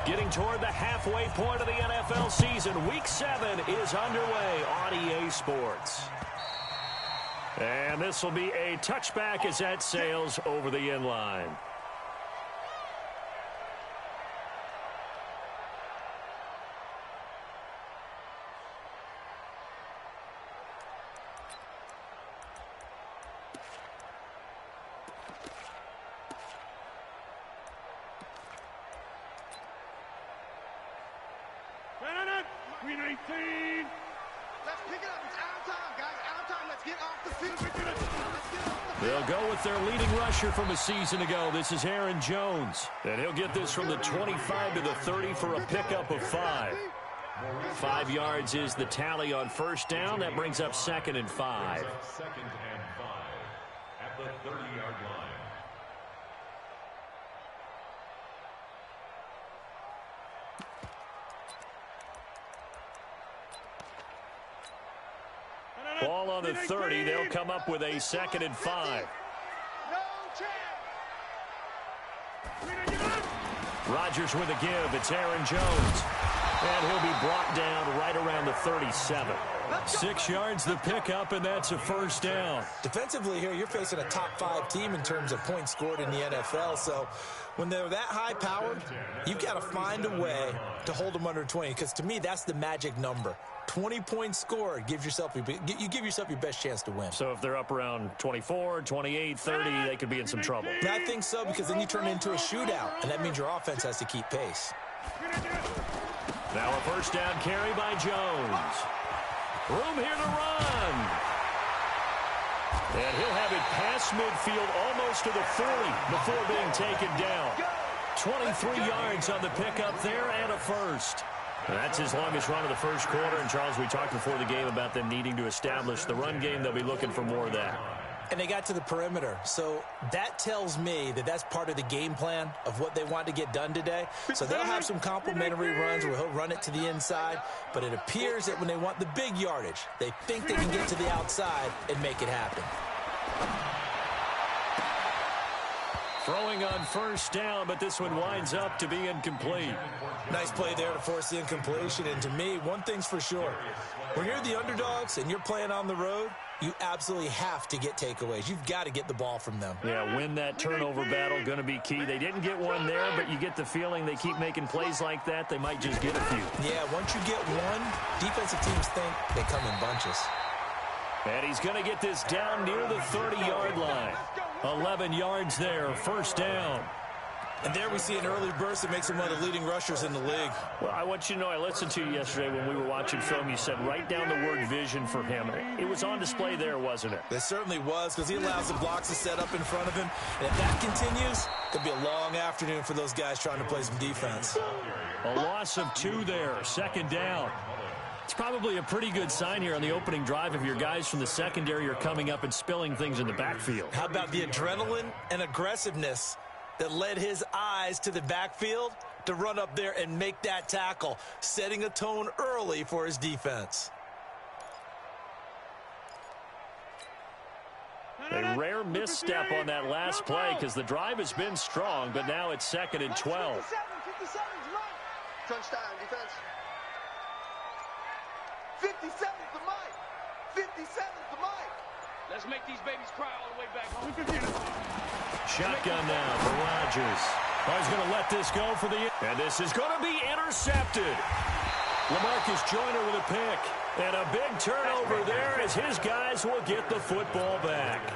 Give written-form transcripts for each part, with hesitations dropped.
Getting toward the halfway point of the NFL season. Week 7 is underway on EA Sports. And this will be a touchback as that sails over the end line. They'll go with their leading rusher from a season ago. This is Aaron Jones. And he'll get this from the 25 to the 30 for a pickup of 5. 5 yards is the tally on first down. That brings up 2nd and 5. 2nd and 5 at the 30-yard line. Ball on the 30. They'll come up with a 2nd and 5. Rodgers with a give. It's Aaron Jones. And he'll be brought down right around the 37. 6 yards the pickup, and that's a first down. Defensively here, you're facing a top 5 team in terms of points scored in the NFL. So when they're that high-powered, you've got to find a way to hold them under 20. Because to me, that's the magic number. 20 points scored, you give yourself your best chance to win. So if they're up around 24, 28, 30, they could be in some trouble. And I think so, because then you turn it into a shootout, and that means your offense has to keep pace. Now a first down carry by Jones. Room here to run. And he'll have it past midfield almost to the 40 before being taken down. 23 yards on the pickup there and a first. And that's his longest run of the first quarter. And, Charles, we talked before the game about them needing to establish the run game. They'll be looking for more of that. And they got to the perimeter. So that tells me that that's part of the game plan of what they want to get done today. So they'll have some complimentary runs where he'll run it to the inside. But it appears that when they want the big yardage, they think they can get to the outside and make it happen. Throwing on first down, but this one winds up to be incomplete. Nice play there to force the incompletion. And to me, one thing's for sure. When you're the underdogs and you're playing on the road, you absolutely have to get takeaways. You've got to get the ball from them. Yeah, win that turnover battle, going to be key. They didn't get one there, but you get the feeling they keep making plays like that, they might just get a few. Yeah, once you get one, defensive teams think they come in bunches. And he's going to get this down near the 30-yard line. 11 yards there, first down. And there we see an early burst that makes him one of the leading rushers in the league. Well, I want you to know, I listened to you yesterday when we were watching film. You said write down the word vision for him. It was on display there, wasn't it? It certainly was, because he allows the blocks to set up in front of him. And if that continues, it'll be a long afternoon for those guys trying to play some defense. A loss of 2 there, 2nd down. It's probably a pretty good sign here on the opening drive if your guys from the secondary are coming up and spilling things in the backfield. How about the adrenaline and aggressiveness that led his eyes to the backfield to run up there and make that tackle, setting a tone early for his defense. A rare misstep on that last play because the drive has been strong, but now it's 2nd and 12. 57's right. Touchdown defense. 57's the mic. 57's the mic. Let's make these babies cry all the way back home. Shotgun now for Rodgers. Oh, he's going to let this go for the... And this is going to be intercepted. LaMarcus Joyner with a pick. And a big turnover there as his guys will get the football back.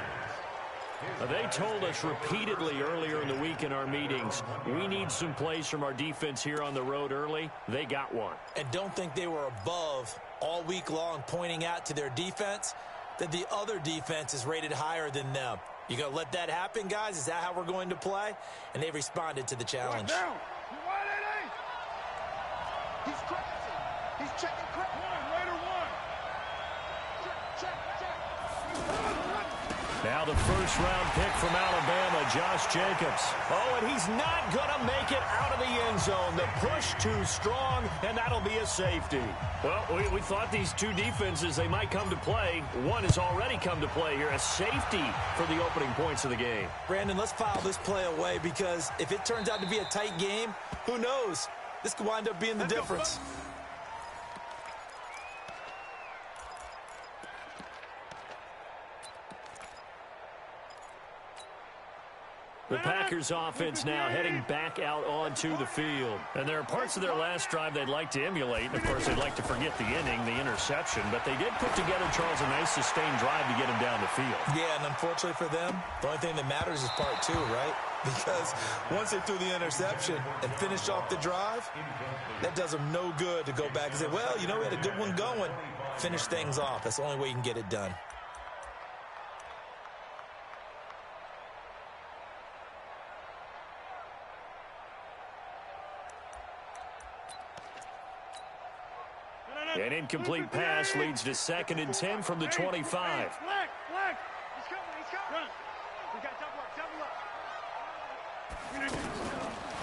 They told us repeatedly earlier in the week in our meetings, we need some plays from our defense here on the road early. They got one. And don't think they were above all week long pointing out to their defense that the other defense is rated higher than them. You going to let that happen, guys? Is that how we're going to play? And they responded to the challenge. He's crashing. He's checking crash. Now the first-round pick from Alabama, Josh Jacobs. Oh, and he's not going to make it out of the end zone. The push too strong, and that'll be a safety. Well, we thought these two defenses, they might come to play. One has already come to play here, a safety for the opening points of the game. Brandon, let's file this play away because if it turns out to be a tight game, who knows? This could wind up being the difference. The Packers offense now heading back out onto the field. And there are parts of their last drive they'd like to emulate. And of course, they'd like to forget the inning, the interception. But they did put together, Charles, a nice sustained drive to get him down the field. Yeah, and unfortunately for them, the only thing that matters is part two, right? Because once they threw the interception and finished off the drive, that does them no good to go back and say, well, you know, we had a good one going. Finish things off. That's the only way you can get it done. An incomplete pass leads to 2nd and 10 from the 25. He's coming. We got double up.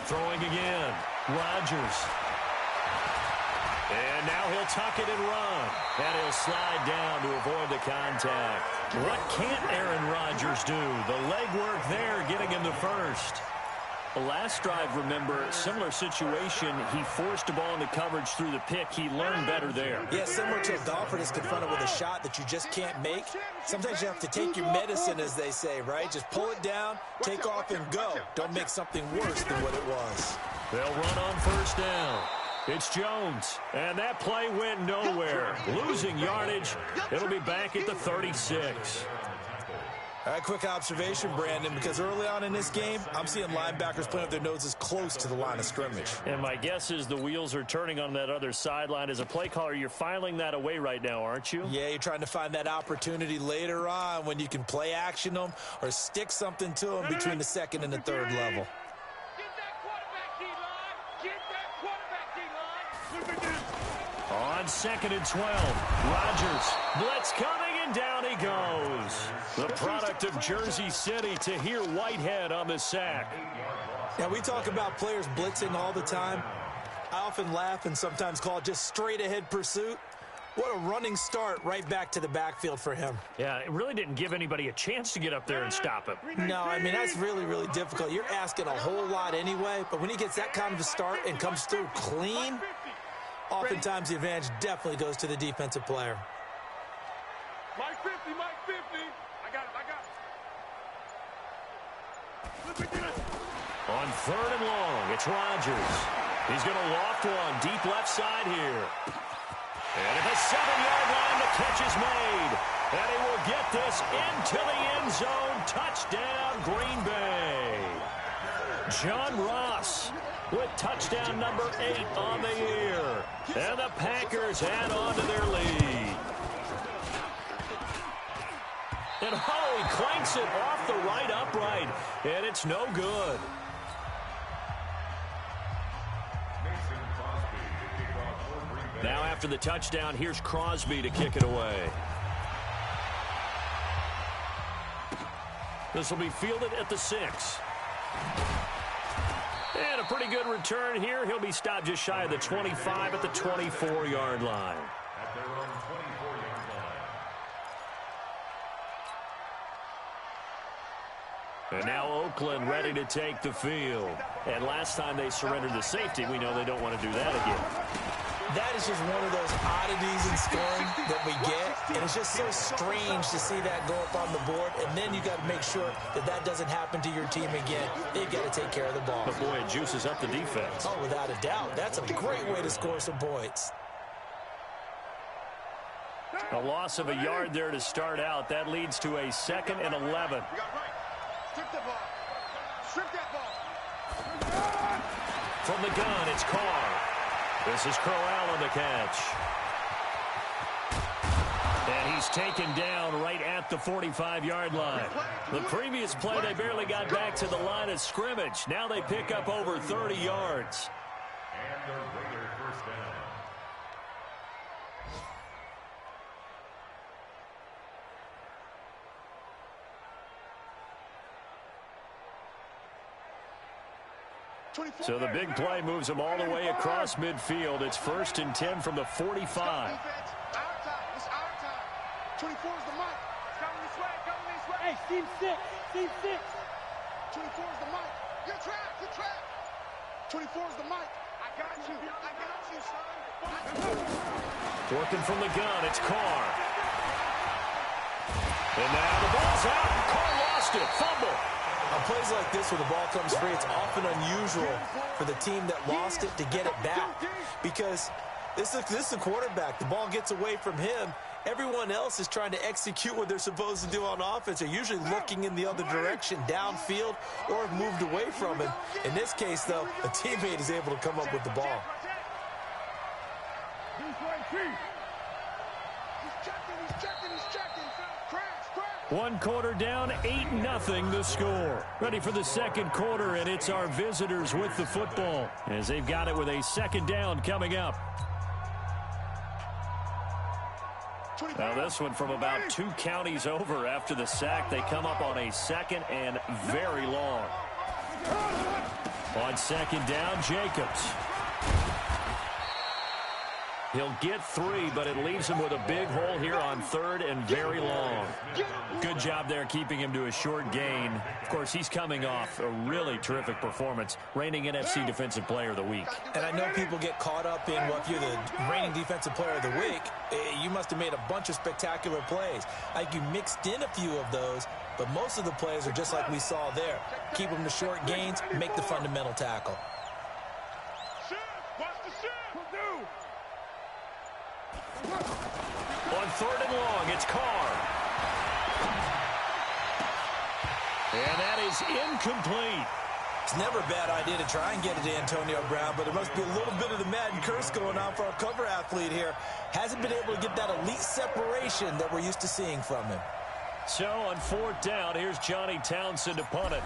Throwing again. Rodgers. And now he'll tuck it and run. And he'll slide down to avoid the contact. What can't Aaron Rodgers do? The legwork there getting him the first. The last drive, remember, similar situation. He forced a ball into coverage through the pick. He learned better there. Yeah, similar to a golfer that's confronted with a shot that you just can't make. Sometimes you have to take your medicine, as they say, right? Just pull it down, take off, and go. Don't make something worse than what it was. They'll run on 1st down. It's Jones, and that play went nowhere. Losing yardage. It'll be back at the 36. All right, quick observation, Brandon, because early on in this game, I'm seeing linebackers playing with their noses close to the line of scrimmage. And my guess is the wheels are turning on that other sideline. As a play caller, you're filing that away right now, aren't you? Yeah, you're trying to find that opportunity later on when you can play action them or stick something to them between the 2nd and the 3rd level. Get that quarterback D-line. Get that quarterback D-line. On 2nd and 12, Rodgers. Blitz coming, and down he goes. The product of Jersey City, Tahir Whitehead on the sack. Now, we talk about players blitzing all the time. I often laugh and sometimes call it just straight-ahead pursuit. What a running start right back to the backfield for him. Yeah, it really didn't give anybody a chance to get up there and stop him. No, I mean, that's really, really difficult. You're asking a whole lot anyway, but when he gets that kind of a start and comes through clean, oftentimes the advantage definitely goes to the defensive player. Mike 50, Mike 50. I got it. On 3rd and long, it's Rodgers. He's going to loft one deep left side here. And at the 7-yard line, the catch is made. And he will get this into the end zone. Touchdown, Green Bay. John Ross with touchdown number 8 on the year. And the Packers add on to their lead. And he clanks it off the right upright. And it's no good. Now after the touchdown, here's Crosby to kick it away. This will be fielded at the 6. And a pretty good return here. He'll be stopped just shy of the 25 at the 24-yard line. At their own 24-yard line. And now Oakland ready to take the field. And last time they surrendered the safety, we know they don't want to do that again. That is just one of those oddities in scoring that we get, and it's just so strange to see that go up on the board, and then you got to make sure that that doesn't happen to your team again. They've got to take care of the ball. But, boy, it juices up the defense. Oh, without a doubt. That's a great way to score some points. A loss of a yard there to start out. That leads to a 2nd and 11. We got right. Strip that ball. Strip that ball. From the gun, it's Carr. This is Crowell on the catch. And he's taken down right at the 45-yard line. The previous play, they barely got back to the line of scrimmage. Now they pick up over 30 yards. And the Raider first down. So the big play moves them all the way across midfield. It's 1st and 10 from the 45. Our time. It's our time. 24 is the mic. Coming this way. Coming this way. Hey, team 6. Team 6. 24 is the mic. You're trapped. You're trapped. 24 is the mic. I Working from the gun, it's Carr. And now the ball's out. Carr lost it. Fumble. On plays like this where the ball comes free, it's often unusual for the team that lost it to get it back. Because this is the quarterback. The ball gets away from him. Everyone else is trying to execute what they're supposed to do on offense. They're usually looking in the other direction, downfield, or have moved away from him. In this case, though, a teammate is able to come up with the ball. One quarter down, 8-0 the score. Ready for the second quarter, and it's our visitors with the football as they've got it with a second down coming up. Now this one from about 2 counties over after the sack. They come up on a second and very long. On second down, Jacobs. He'll get 3, but it leaves him with a big hole here on third and very long. Good job there keeping him to a short gain. Of course, he's coming off a really terrific performance, reigning NFC Defensive Player of the Week. And I know people get caught up in, well, if you're the reigning Defensive Player of the Week, you must have made a bunch of spectacular plays. Like you mixed in a few of those, but most of the plays are just like we saw there. Keep them to short gains, make the fundamental tackle. On third and long, it's Carr. And that is incomplete. It's never a bad idea to try and get it to Antonio Brown, but there must be a little bit of the Madden curse going on for our cover athlete here. Hasn't been able to get that elite separation that we're used to seeing from him. So on fourth down, here's Johnny Townsend to punt it.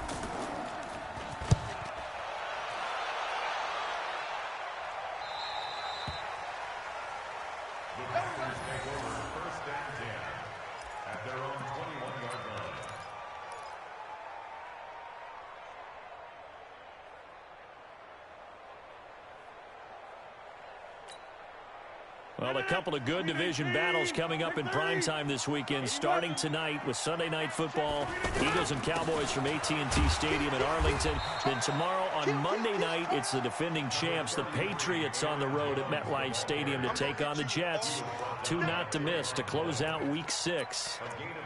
Well, a couple of good division battles coming up in primetime this weekend, starting tonight with Sunday Night Football, Eagles and Cowboys from AT&T Stadium in Arlington. Then tomorrow on Monday night, it's the defending champs, the Patriots, on the road at MetLife Stadium to take on the Jets. 2 not to miss to close out Week 6. A gain of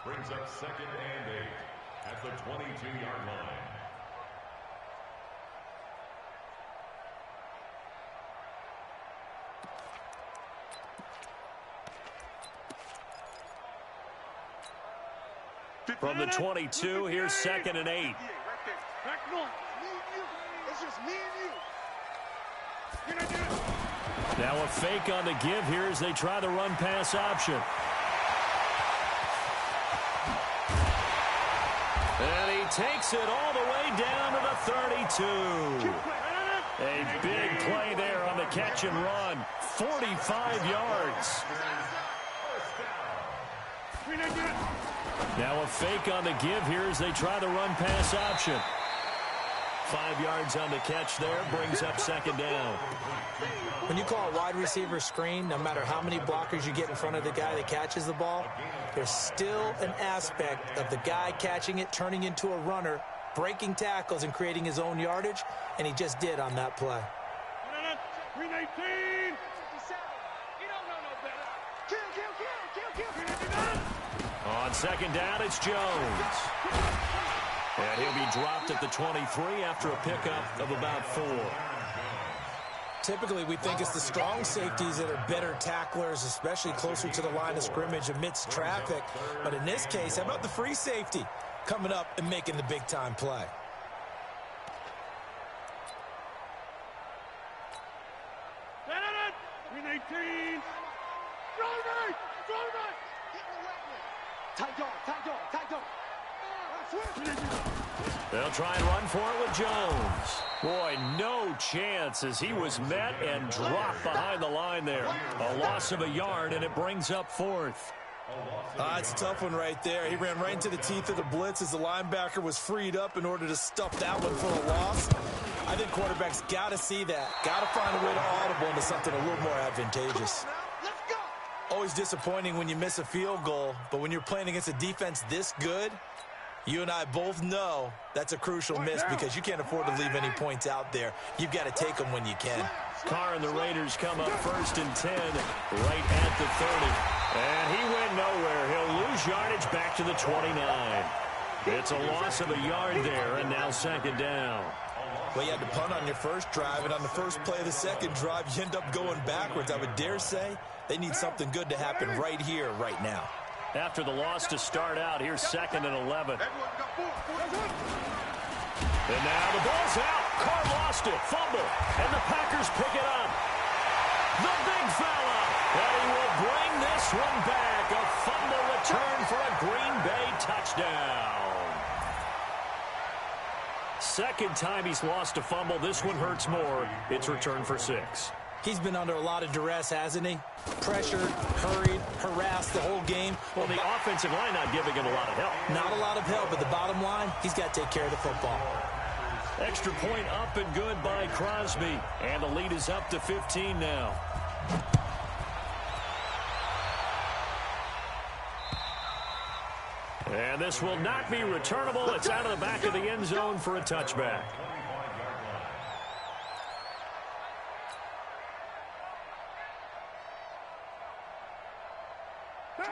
2 brings up second and 8 at the 22-yard line. From the 22, here's second and 8. Now a fake on the give here as they try the run-pass option. And he takes it all the way down to the 32. A big play there on the catch and run. 45 yards. Now a fake on the give here as they try the run-pass option. 5 yards on the catch there, brings up second down. When you call a wide receiver screen, no matter how many blockers you get in front of the guy that catches the ball, there's still an aspect of the guy catching it, turning into a runner, breaking tackles and creating his own yardage, and he just did on that play. 319. On second down, it's Jones. And he'll be dropped at the 23 after a pickup of about 4. Typically, we think it's the strong safeties that are better tacklers, especially closer to the line of scrimmage amidst traffic. But in this case, how about the free safety coming up and making the big-time play? They'll try and run for it with Jones. Boy, no chance as he was met and dropped behind the line there. A loss of a yard, and it brings up 4th. It's a tough one right there. He ran right into the teeth of the blitz as the linebacker was freed up in order to stuff that one for a loss. I think quarterbacks got to see that. Got to find a way to audible into something a little more advantageous. Always disappointing when you miss a field goal, but when you're playing against a defense this good, You and I both know that's a crucial miss because you can't afford to leave any points out there. You've got to take them when you can. Carr and the Raiders come up 1st and 10 right at the 30. And he went nowhere. He'll lose yardage back to the 29. It's a loss of a yard there, and now 2nd down. Well, you had to punt on your first drive, and on the first play of the second drive, you end up going backwards. I would dare say they need something good to happen right here, right now. After the loss to start out, here's 2nd and 11. And now the ball's out. Carr lost it. Fumble. And the Packers pick it up. The big fella. And he will bring this one back. A fumble return for a Green Bay touchdown. Second time he's lost a fumble. This one hurts more. It's returned for 6. He's been under a lot of duress, hasn't he? Pressured, hurried, harassed the whole game. Well, the offensive line not giving him a lot of help. Not a lot of help, but the bottom line, he's got to take care of the football. Extra point up and good by Crosby. And the lead is up to 15 now. And this will not be returnable. It's out of the back of the end zone for a touchback.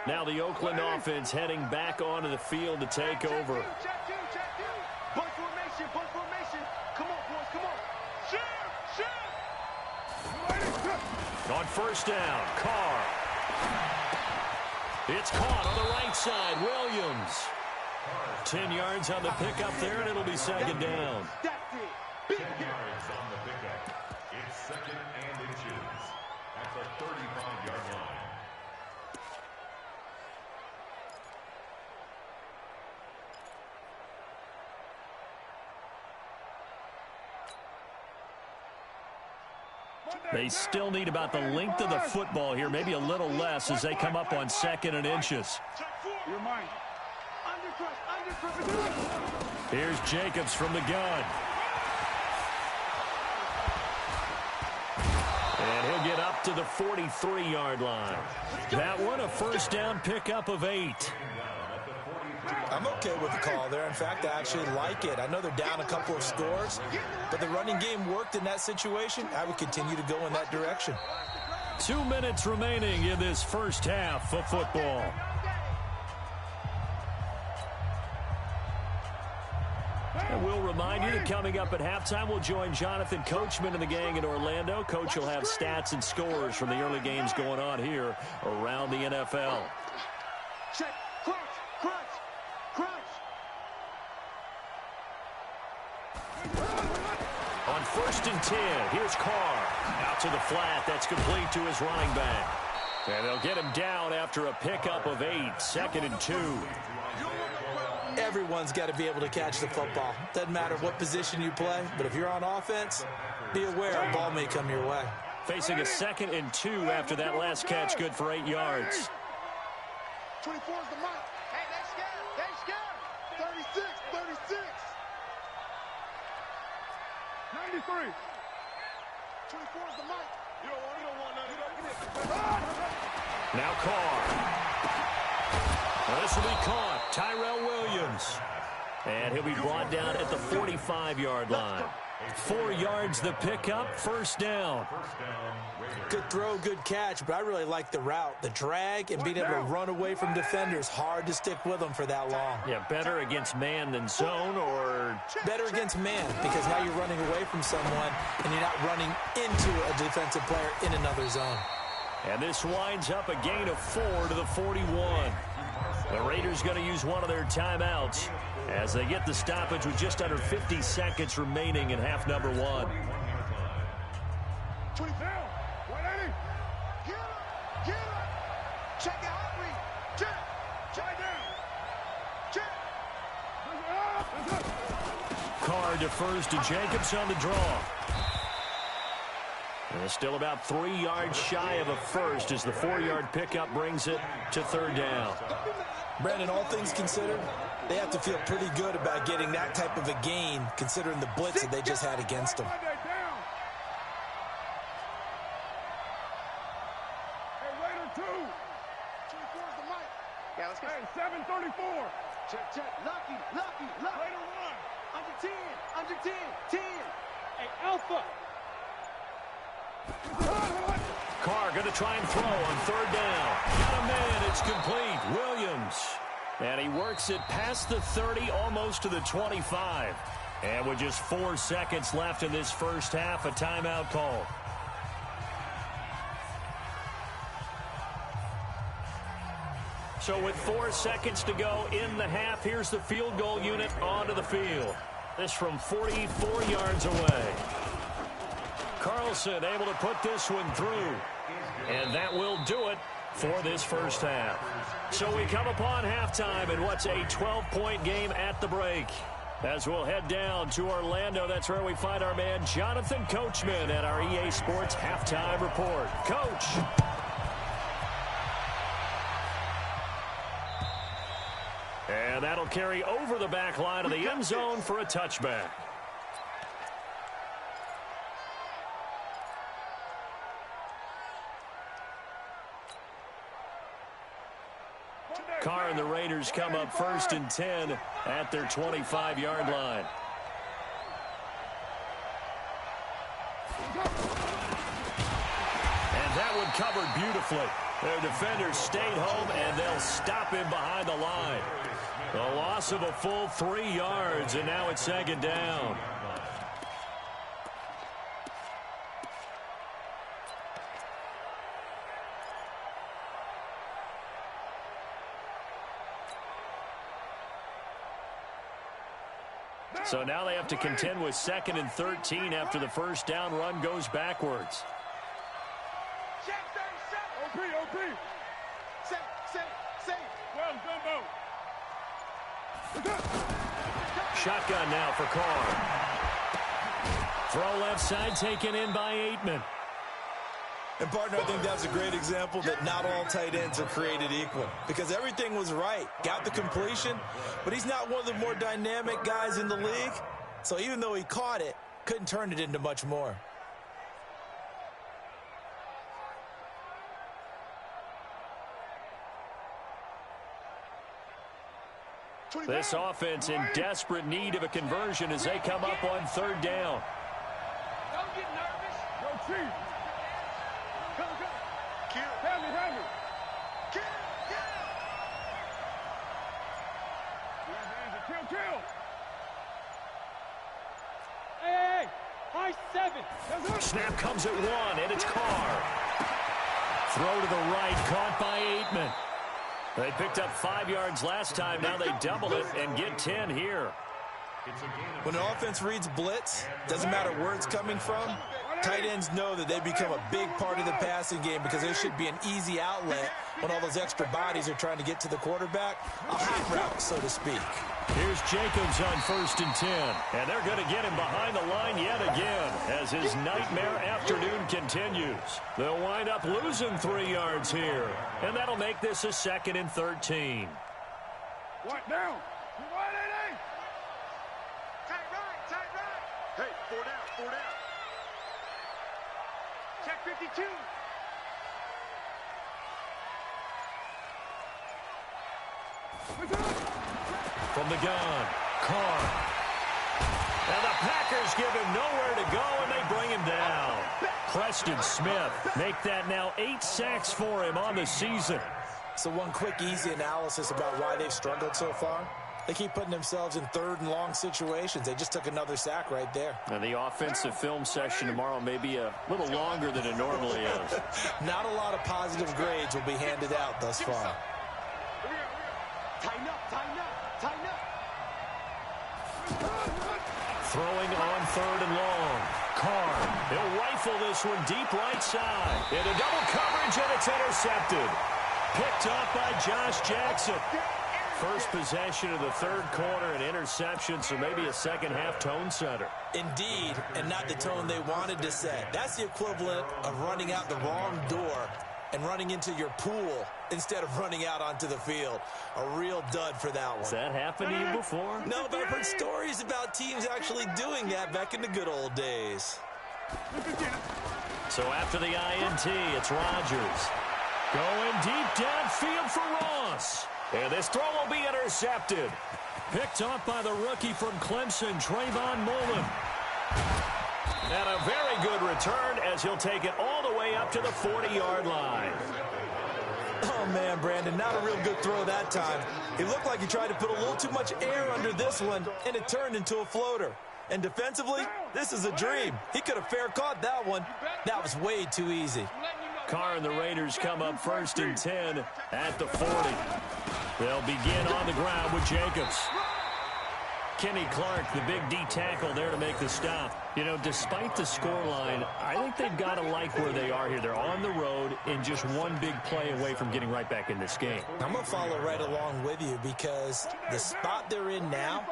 Now the Oakland offense heading back onto the field to take over. Bunt formation, bunt formation. Come on, boys, come on. On 1st down, Carr. It's caught on the right side. Williams. 10 yards on the pickup there, and it'll be 2nd down. That's it. Big hit. Yards on the pickup. It's 2nd and inches at the 35-yard line. They still need about the length of the football here, maybe a little less as they come up on 2nd and inches. You're mine. Here's Jacobs from the gun. And he'll get up to the 43-yard line. That one a 1st down pickup of 8. I'm okay with the call there. In fact, I actually like it. I know they're down a couple of scores, but the running game worked in that situation. I would continue to go in that direction. 2 minutes remaining in this first half of football. And we'll remind you that coming up at halftime, we'll join Jonathan Coachman and the gang in Orlando. Coach will have stats and scores from the early games going on here around the NFL. Check. Crunch. Crunch. Crunch. On 1st and 10, here's Carr. Out to the flat. That's complete to his running back. And they'll get him down after a pickup of 8. 2nd and 2. Everyone's got to be able to catch the football. Doesn't matter what position you play, but if you're on offense, be aware a ball may come your way. Facing a 2nd and 2 after that last catch, good for 8 yards. 24 is the mic. Hey, they scared. They scared. 36. 36. 93. 24 is the mic. You don't want none. Now Carr. Now this will be caught. Tyrell Williams. And he'll be brought down at the 45-yard line. 4 yards the pickup, 1st down. Good throw, good catch, but I really like the route. The drag and being able to run away from defenders, hard to stick with them for that long. Yeah, better against man than zone, or better against man, because now you're running away from someone and you're not running into a defensive player in another zone. And this winds up a gain of 4 to the 41. The Raiders going to use one of their timeouts as they get the stoppage with just under 50 seconds remaining in half number 1. 20 down. 180. Get up. Get up. Check it out, Reed. Check. Check down. Check. Carr defers to Jacobs on the draw. And still about 3 yards shy of a first as the 4-yard pickup brings it to 3rd down. Brandon, all things considered, they have to feel pretty good about getting that type of a gain considering the blitz that they just had against them. Hey, Raider 2. 24 is the mic. Yeah, let's get Hey, 734. Check, check. Lucky. Later one. Under 10. 10. Hey, Alpha. Carr going to try and throw on third down. Got a man. It's complete. Williams. And he works it past the 30, almost to the 25. And with just 4 seconds left in this first half, a timeout call. So with 4 seconds to go in the half, here's the field goal unit onto the field. This from 44 yards away. Carlson able to put this one through. And that will do it for this first half. So we come upon halftime in what's a 12-point game at the break. As we'll head down to Orlando, that's where we find our man Jonathan Coachman at our EA Sports Halftime Report. Coach. And that'll carry over the back line of the end zone for a touchback. Carr and the Raiders come up 1st and 10 at their 25-yard line. And that one covered beautifully. Their defenders stayed home, and they'll stop him behind the line. A loss of a full 3 yards, and now it's 2nd down. So now they have to contend with 2nd and 13 after the first down run goes backwards. OP. Safe. Well, Dumbo. Shotgun now for Carr. Throw left side taken in by Aitman. And, partner, I think that's a great example that not all tight ends are created equal, because everything was right. Got the completion, but he's not one of the more dynamic guys in the league. So even though he caught it, couldn't turn it into much more. This offense in desperate need of a conversion as they come up on 3rd down. Don't get nervous. Go, Chief. Go. Kill. Hammy. Kill. Hey. High 7. Snap comes at 1, and it's Carr. Throw to the right, caught by Aitman. They picked up 5 yards last time. Now they double it and get 10 here. When an offense reads blitz, doesn't matter where it's coming from, tight ends know that they become a big part of the passing game because there should be an easy outlet when all those extra bodies are trying to get to the quarterback. A hot route, so to speak. Here's Jacobs on 1st and 10. And they're going to get him behind the line yet again as his nightmare afternoon continues. They'll wind up losing 3 yards here. And that'll make this a 2nd and 13. What down? What it is? Tight right. Hey, 4 down. Check 52. From the gun, Carr. And the Packers give him nowhere to go, and they bring him down. Preston Smith make that now 8 sacks for him on the season. So one quick, easy analysis about why they've struggled so far. They keep putting themselves in 3rd and long situations. They just took another sack right there. And the offensive film session tomorrow may be a little longer than it normally is. Not a lot of positive grades will be handed out thus far. Tighten up. Throwing on 3rd and long. Carr, he'll rifle this one deep right side. Into double coverage, and it's intercepted. Picked up by Josh Jackson. First possession of the 3rd quarter, an interception, so maybe a second-half tone setter. Indeed, and not the tone they wanted to set. That's the equivalent of running out the wrong door and running into your pool instead of running out onto the field. A real dud for that one. Has that happened to you before? No, but I've heard stories about teams actually doing that back in the good old days. So after the INT, it's Rodgers. Going deep downfield for Ross. And this throw will be intercepted. Picked off by the rookie from Clemson, Trayvon Mullen. And a very good return as he'll take it all the way up to the 40-yard line. Oh, man, Brandon, not a real good throw that time. It looked like he tried to put a little too much air under this one, and it turned into a floater. And defensively, this is a dream. He could have fair caught that one. That was way too easy. Carr and the Raiders come up 1st and 10 at the 40. They'll begin on the ground with Jacobs. Kenny Clark, the big D tackle there to make the stop. You know, despite the scoreline, I think they've got to like where they are here. They're on the road and just one big play away from getting right back in this game. I'm going to follow right along with you because the spot they're in now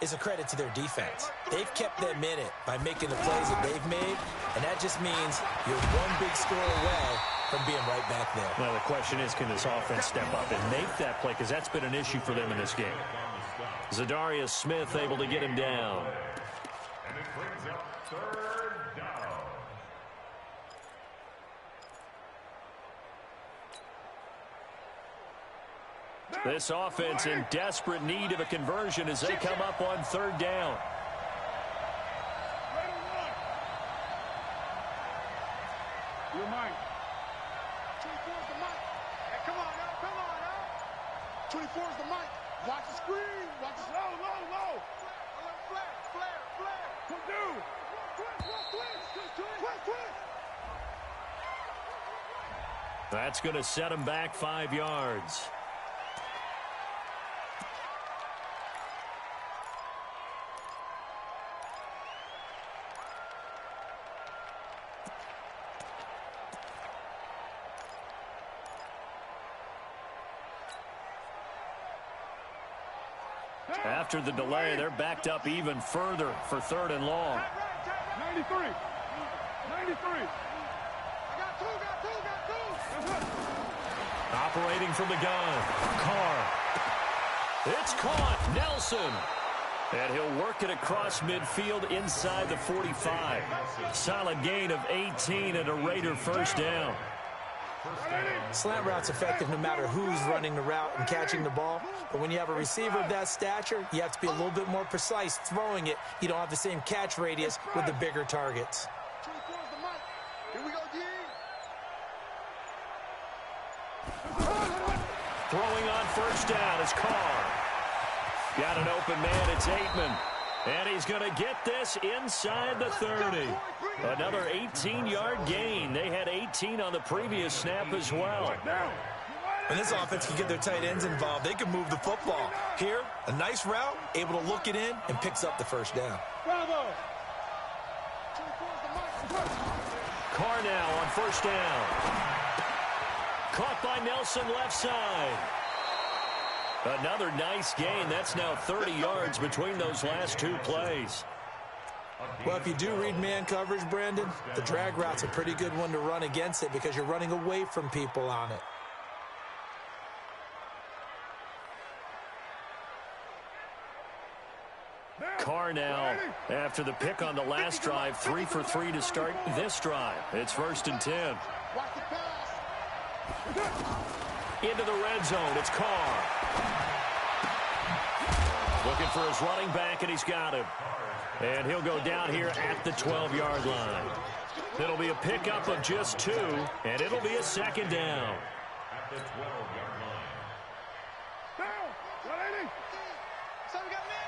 is a credit to their defense. They've kept them in it by making the plays that they've made, and that just means you're one big score away from being right back there. Well, the question is, can this offense step up and make that play? Because that's been an issue for them in this game. Zadarius Smith able to get him down. And it brings up 3rd down. This offense in desperate need of a conversion as they come up on 3rd down. You're mine. 24 is the mic. Hey, come on now, come on now. 24 is the mic. Watch the screen. Watch the Low, low, low. flare. Come do. Twist. That's going to set him back 5 yards. After the delay, they're backed up even further for 3rd and long. 93. I got two. Operating from the gun, Carr. It's caught, Nelson. And he'll work it across midfield inside the 45. Solid gain of 18 and a Raider 1st down. Slant route's effective no matter who's running the route and catching the ball. But when you have a receiver of that stature, you have to be a little bit more precise throwing it. You don't have the same catch radius with the bigger targets. 24 is the mic. Here we go, D. Throwing on 1st down is Carr. Got an open man, it's Aitman. And he's going to get this inside the 30. Another 18-yard gain. They had 18 on the previous snap as well. When this offense can get their tight ends involved, they can move the football. Here, a nice route, able to look it in, and picks up the 1st down. Bravo. 24 is the mic. Carr now on 1st down. Caught by Nelson left side. Another nice gain. That's now 30 yards between those last 2 plays. Well, if you do read man coverage, Brandon, the drag route's a pretty good one to run against it because you're running away from people on it. Carr now, after the pick on the last drive, 3 for 3 to start this drive. It's 1st and 10. Watch the pass. Into the red zone, it's Carr. Looking for his running back, and he's got him. And he'll go down here at the 12-yard line. It'll be a pickup of just 2, and it'll be a 2nd down. At the 12-yard line. Down. 180. So we got man.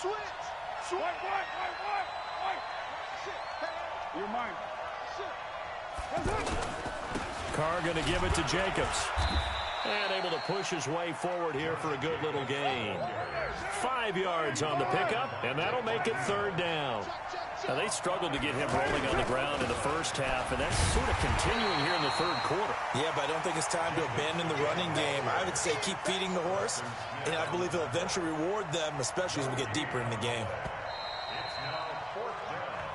Switch. White. Shit. Hey, You're mine. Carr going to give it to Jacobs. And able to push his way forward here for a good little gain. 5 yards on the pickup, and that'll make it 3rd down. Now, they struggled to get him rolling on the ground in the 1st half, and that's sort of continuing here in the 3rd quarter. Yeah, but I don't think it's time to abandon the running game. I would say keep feeding the horse, and I believe he'll eventually reward them, especially as we get deeper in the game.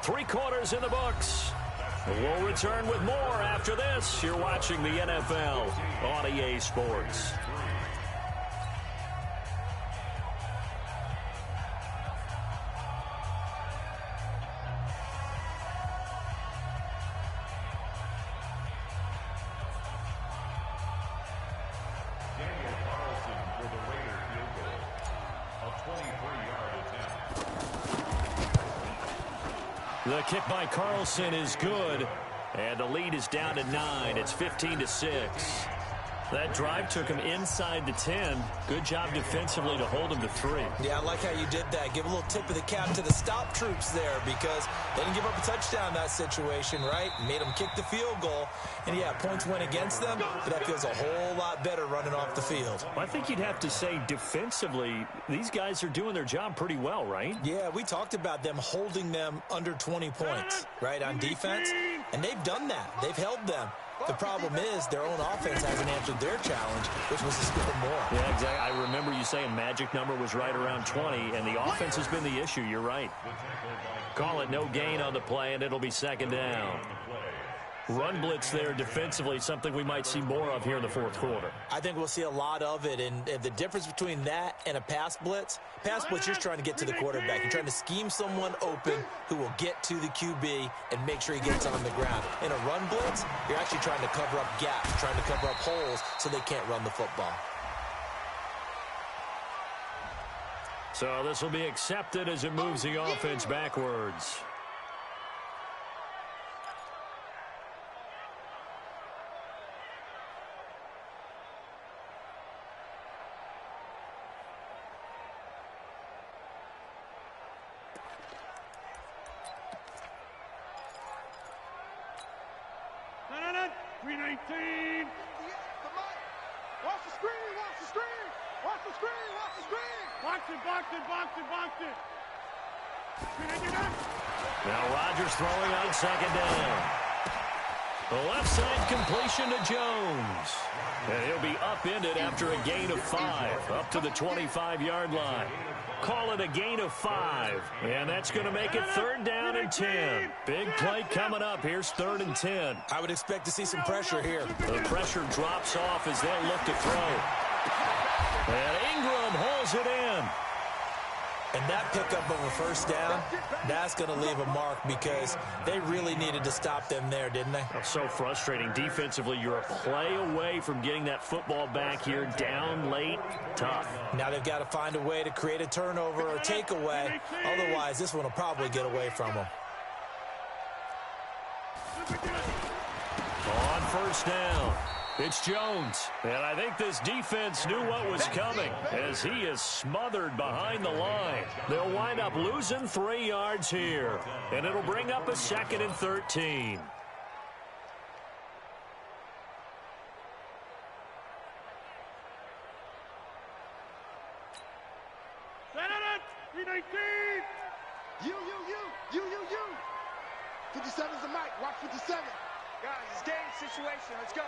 3 quarters in the books. We'll return with more after this. You're watching the NFL on EA Sports. Daniel Carr The kick by Carlson is good, and the lead is down to 9. It's 15-6. That drive took him inside the 10. Good job defensively to hold him to 3. Yeah, I like how you did that. Give a little tip of the cap to the stop troops there because they didn't give up a touchdown in that situation, right? Made them kick the field goal. And, yeah, points went against them, but that feels a whole lot better running off the field. I think you'd have to say defensively, these guys are doing their job pretty well, right? Yeah, we talked about them holding them under 20 points, right, on defense. And they've done that. They've held them. The problem is their own offense hasn't answered their challenge, which was to score more. Yeah, exactly. I remember you saying magic number was right around 20, and the offense has been the issue. You're right. Call it no gain on the play, and it'll be second down. Run blitz there defensively, something we might see more of here in the fourth quarter. I think we'll see a lot of it, and the difference between that and a pass blitz, you're trying to get to the quarterback. You're trying to scheme someone open who will get to the QB and make sure he gets on the ground. In a run blitz, you're actually trying to cover up gaps, trying to cover up holes so they can't run the football. So this will be accepted as it moves the offense backwards. Now Rodgers throwing on second down. The left side completion to Jones. And he'll be upended after a gain of 5, up to the 25-yard line. Call it a gain of 5, and that's going to make it 3rd down and 10. Big play coming up. Here's 3rd and 10. I would expect to see some pressure here. The pressure drops off as they'll look to throw. And Ingram holds it in. And that pickup of a first down, that's going to leave a mark because they really needed to stop them there, didn't they? So frustrating. Defensively, you're a play away from getting that football back here down late. Tough. Now they've got to find a way to create a turnover or takeaway. Otherwise, this one will probably get away from them. On first down, it's Jones. And I think this defense knew what was coming as he is smothered behind the line. They'll wind up losing 3 yards here. And it'll bring up a 2nd and 13. You. 57's the mic. Watch 57. Guys, it's game situation. Let's go.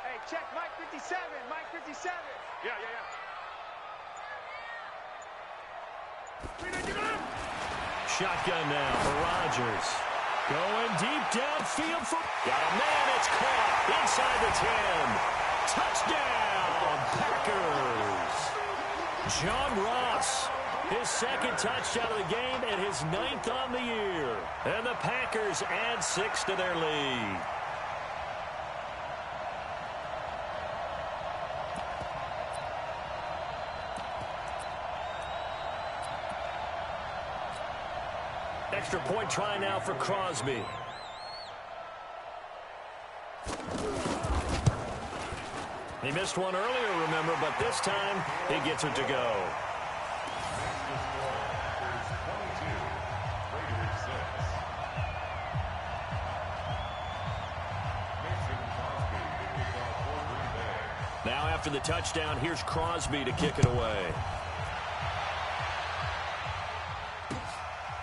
Hey, check Mike 57. Mike 57. Yeah. Shotgun now for Rodgers. Going deep downfield for... Got a man. It's caught inside the 10. Touchdown, Packers. John Ross. His 2nd touchdown of the game and his 9th on the year. And the Packers add 6 to their lead. Extra point try now for Crosby. He missed one earlier, remember, but this time he gets it to go. Now after the touchdown, here's Crosby to kick it away.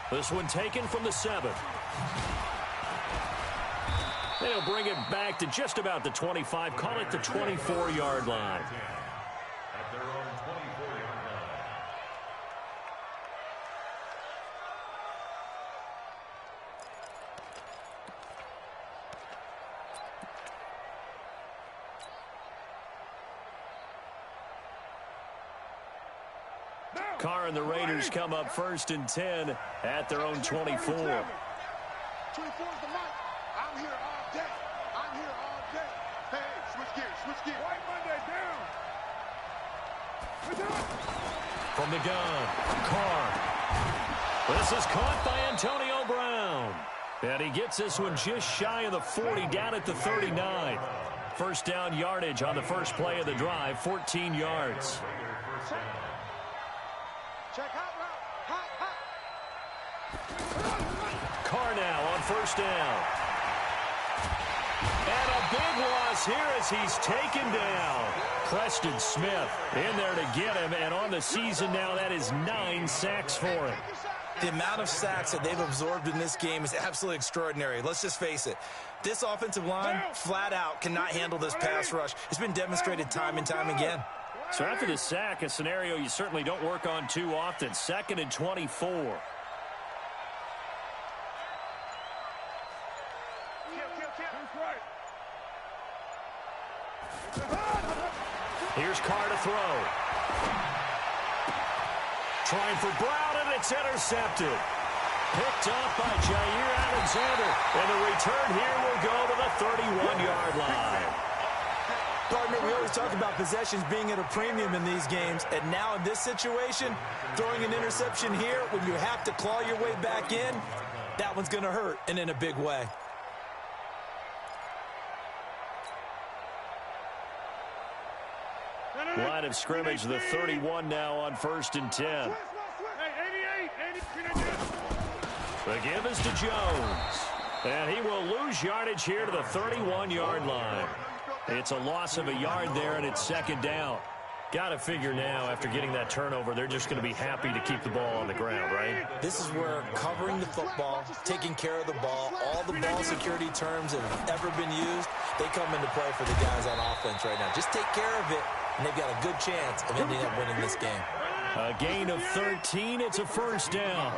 This one taken from the 7. They'll bring it back to just about the 25, call it the 24-yard line. At their own 24-yard line. Carr and the Raiders come up 1st and 10 at their own 24. 24's the mic. I'm here all day. Hey, switch gears. White Monday down. From the gun, Carr. This is caught by Antonio ground. And he gets this one just shy of the 40, down at the 39. First down yardage on the first play of the drive, 14 yards. Check hot route. Hot. Carr now on first down. And a big loss here as he's taken down. Preston Smith in there to get him, and on the season now, that is 9 sacks for him. The amount of sacks that they've absorbed in this game is absolutely extraordinary. Let's just face it. This offensive line, flat out, cannot handle this pass rush. It's been demonstrated time and time again. So after the sack, a scenario you certainly don't work on too often. 2nd and 24. Here's Carr to throw. Trying for Brown, and it's intercepted. Picked off by Jair Alexander. And the return here will go to the 31-yard line. Partner, we always talk about possessions being at a premium in these games. And now in this situation, throwing an interception here when you have to claw your way back in, that one's going to hurt, and in a big way. Line of scrimmage, the 31 now on 1st and 10. The give is to Jones. And he will lose yardage here to the 31-yard line. It's a loss of a yard there, and it's 2nd down. Got to figure now, after getting that turnover, they're just going to be happy to keep the ball on the ground, right? This is where covering the football, taking care of the ball, all the ball security terms that have ever been used, they come into play for the guys on offense right now. Just take care of it, and they've got a good chance of ending up winning this game. A gain of 13. It's a first down.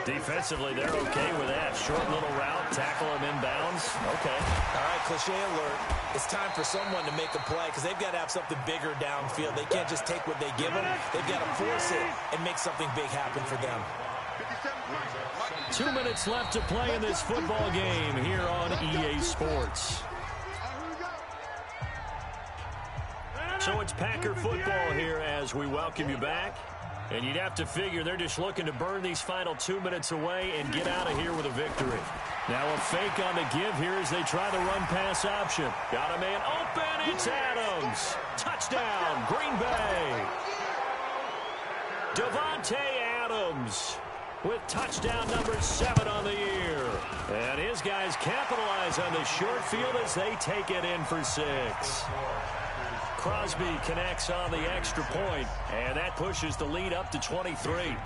Defensively, they're okay with that. Short little route, tackle him inbounds. Okay. All right, cliche alert. It's time for someone to make a play because they've got to have something bigger downfield. They can't just take what they give them. They've got to force it and make something big happen for them. 2 minutes left to play in this football game here on EA Sports. So it's Packer football here as we welcome you back. And you'd have to figure they're just looking to burn these final 2 minutes away and get out of here with a victory. Now a fake on the give here as they try the run-pass option. Got a man open. It's Adams. Touchdown, Green Bay. Devontae Adams with touchdown number 7 on the year. And his guys capitalize on the short field as they take it in for 6. Crosby connects on the extra point, and that pushes the lead up to 23.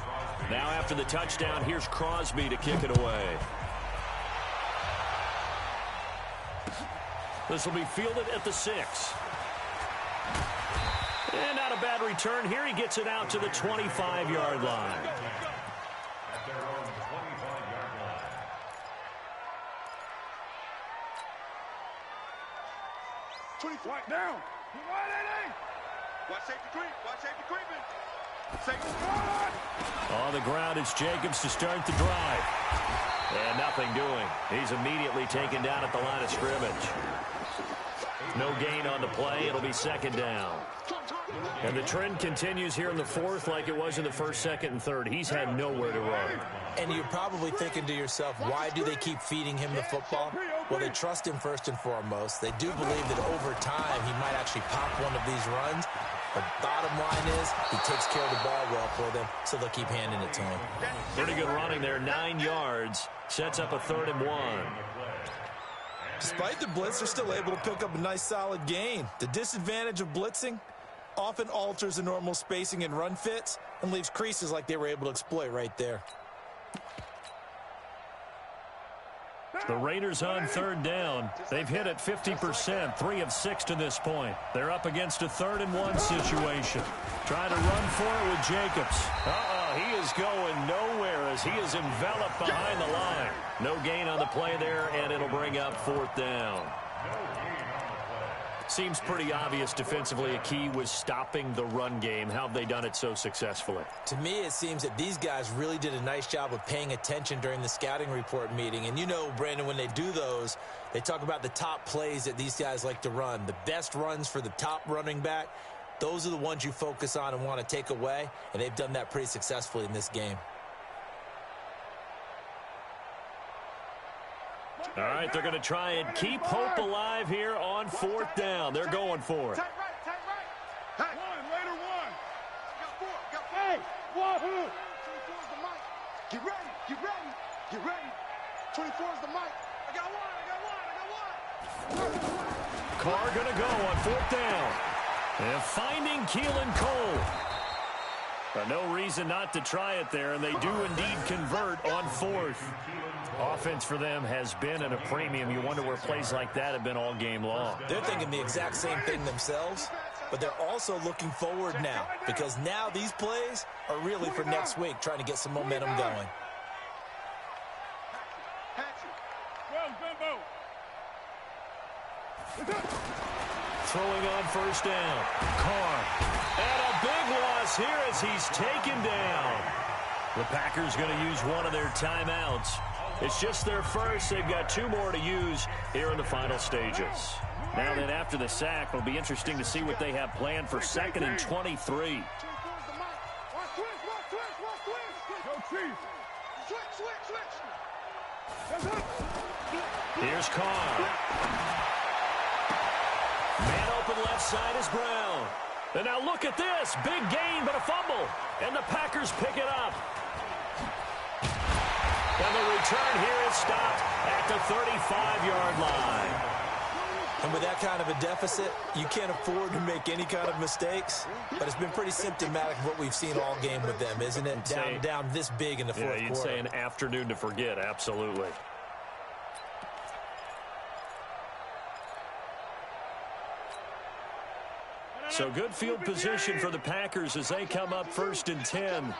Now after the touchdown, here's Crosby to kick it away. This will be fielded at the 6. And not a bad return here. He gets it out to the 25-yard line. At their own 25-yard line. Right down. Watch safety creep. Watch safety creeping. Safety guard. On the ground, it's Jacobs to start the drive. And nothing doing. He's immediately taken down at the line of scrimmage. No gain on the play. It'll be 2nd down. And the trend continues here in the 4th like it was in the 1st, 2nd, and 3rd. He's had nowhere to run. And you're probably thinking to yourself, why do they keep feeding him the football? Well, they trust him first and foremost. They do believe that over time he might actually pop one of these runs. The bottom line is he takes care of the ball well for them, so they'll keep handing it to him. Pretty good running there, 9 yards. Sets up a 3rd and 1. Despite the blitz, they're still able to pick up a nice solid gain. The disadvantage of blitzing often alters the normal spacing and run fits and leaves creases like they were able to exploit right there. The Raiders on 3rd down. They've hit it 50%, 3 of 6 to this point. They're up against a 3rd and 1 situation. Trying to run for it with Jacobs. He is going nowhere as he is enveloped behind the line. No gain on the play there, and it'll bring up 4th down. Seems pretty obvious defensively a key was stopping the run game. How have they done it so successfully? To me, it seems that these guys really did a nice job of paying attention during the scouting report meeting. And you know, Brandon, when they do those, they talk about the top plays that these guys like to run. The best runs for the top running back, those are the ones you focus on and want to take away. And they've done that pretty successfully in this game. All right, they're going to try and keep hope alive here on 4th down. They're going for it. Tight right, tight right. Hey. One, later one. Got four. Hey, one. 24 is the mic. Get ready. Get ready. Get ready. 24 is the mic. I got one. Carr going to go on 4th down. And finding Keelan Cole. But no reason not to try it there, and they do indeed convert on 4th. Offense for them has been at a premium. You wonder where plays like that have been all game long. They're thinking the exact same thing themselves, but they're also looking forward now because now these plays are really for next week, trying to get some momentum going. Well, Gumbo. Throwing on 1st down. Carr. And a big loss here as he's taken down. The Packers going to use one of their timeouts. It's just their first. They've got 2 more to use here in the final stages. Now then, after the sack, it'll be interesting to see what they have planned for 2nd and 23. Here's Carr. Man open left side is Brown. And now look at this. Big gain, but a fumble. And the Packers pick it up. And the return here is stopped at the 35-yard line. And with that kind of a deficit, you can't afford to make any kind of mistakes. But it's been pretty symptomatic of what we've seen all game with them, isn't it? Down this big in the fourth quarter. You'd say an afternoon to forget, absolutely. So good field position for the Packers as they come up 1st and 10. I'm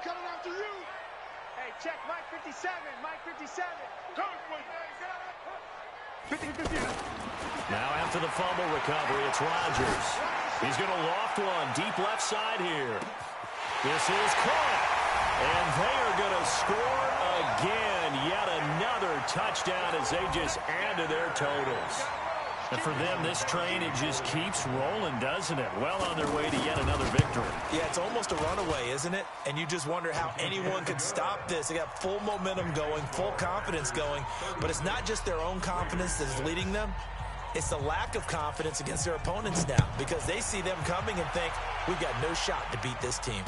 coming after you. Hey, check Mike 57, Mike 57. Now after the fumble recovery, it's Rodgers. He's going to loft one deep left side here. This is caught. And they are going to score again. Yet another touchdown as they just add to their totals. And for them, this train, it just keeps rolling, doesn't it? Well on their way to yet another victory. Yeah, it's almost a runaway, isn't it? And you just wonder how anyone could stop this. They got full momentum going, full confidence going. But it's not just their own confidence that's leading them. It's the lack of confidence against their opponents now because they see them coming and think, we've got no shot to beat this team.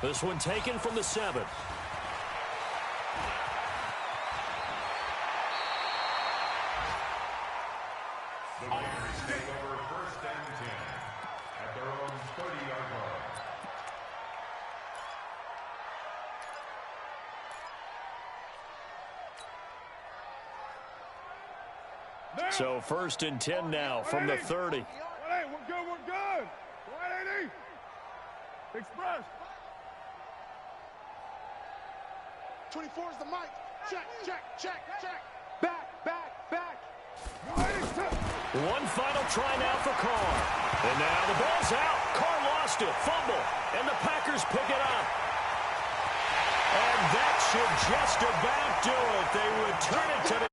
This one taken from the 7. The Bears take over 1st and 10 at their own 30-yard line. So 1st and 10 now from the 30. Hey, we're good, we're good. Right, AD? Express. 24 is the mic. Check. Back. One final try now for Carr. And now the ball's out. Carr lost it. Fumble. And the Packers pick it up. And that should just about do it. They return it to the